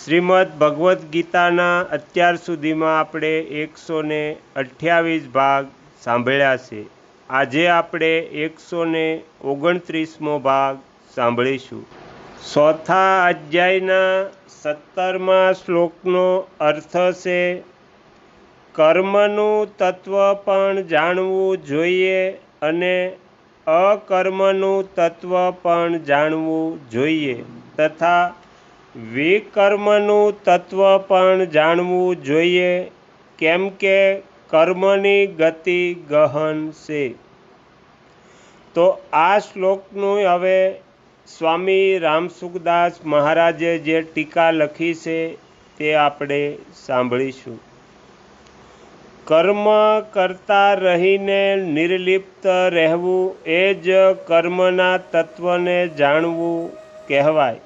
શ્રીમદ ભગવદ્ ગીતાના અત્યાર સુધીમાં આપણે 128 ભાગ સાંભળ્યા છે. આજે આપણે 129મો ભાગ સાંભળીશું. ચોથા અધ્યાયના 17મા શ્લોકનો અર્થ છે, કર્મનું તત્વ પણ જાણવું જોઈએ અને અકર્મનું તત્વ પણ જાણવું જોઈએ તથા વિકર્મનું તત્વ પણ જાણવું જોઈએ, કેમ કે કર્મની ગતિ ગહન છે. તો આ શ્લોકનું હવે સ્વામી રામસુખદાસ મહારાજે જે ટીકા લખી છે તે આપણે સાંભળીશું. કર્મ કરતા રહીને નિર્લિપ્ત રહેવું એ જ કર્મના તત્વને જાણવું કહેવાય.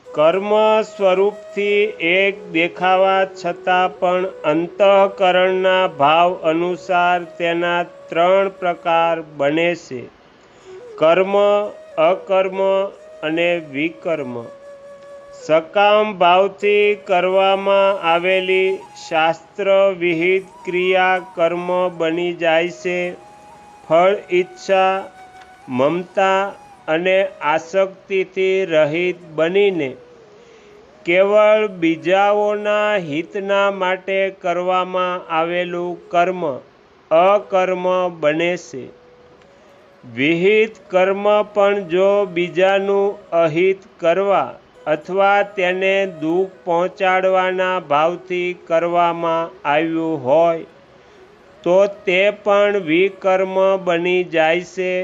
કર્મ સ્વરૂપથી એક દેખાવા છતાં પણ અંતઃકરણના ભાવ અનુસાર તેના 3 પ્રકાર બને છે: કર્મ, અકર્મ અને વિકર્મ. સકામ ભાવથી કરવામાં આવેલી શાસ્ત્ર વિહિત ક્રિયા કર્મ બની જાય છે. ફળ ઈચ્છા, મમતા અને આસક્તિથી રહિત બનીને કેવળ બીજાઓના હિતના માટે કરવામાં આવેલું કર્મ અકર્મ બને છે. વિહિત કર્મ પણ જો બીજાનું અહિત કરવા અથવા તેને દુઃખ પહોંચાડવાના ભાવથી કરવામાં આવ્યું હોય તો તે પણ વિકર્મ બની જાય છે.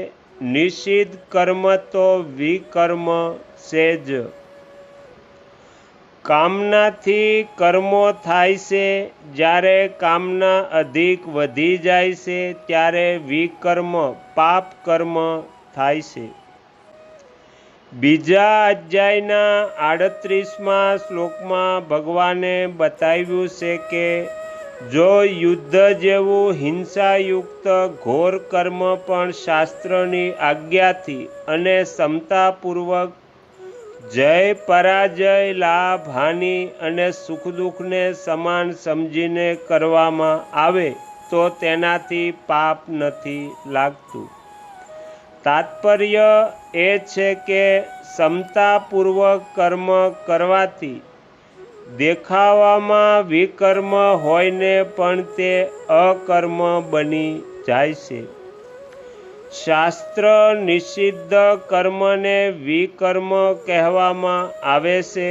નિષિદ્ધ કર્મ તો વિકર્મ છે જ. કામનાથી કર્મો થાય છે. જ્યારે કામના અધિક વધી જાય છે ત્યારે વિકર્મ પાપ કર્મ થાય છે. બીજા અધ્યાયના 38મા શ્લોકમાં ભગવાને બતાવ્યું છે કે જો યુદ્ધ જેવું હિંસાયુક્ત ઘોર કર્મ પણ શાસ્ત્રની આજ્ઞાથી અને ક્ષમતાપૂર્વક જય પરાજય, લાભ હાનિ અને સુખ દુઃખને સમાન સમજીને કરવામાં આવે તો તેનાથી પાપ નથી લાગતું. તાત્પર્ય એ છે કે ક્ષમતાપૂર્વક કર્મ કરવાથી દેખાવામાં વિકર્મ હોઈને પણ તે અકર્મ બની જાય છે. શાસ્ત્ર નિષિદ્ધ કર્મને વિકર્મ કહેવામાં આવે છે.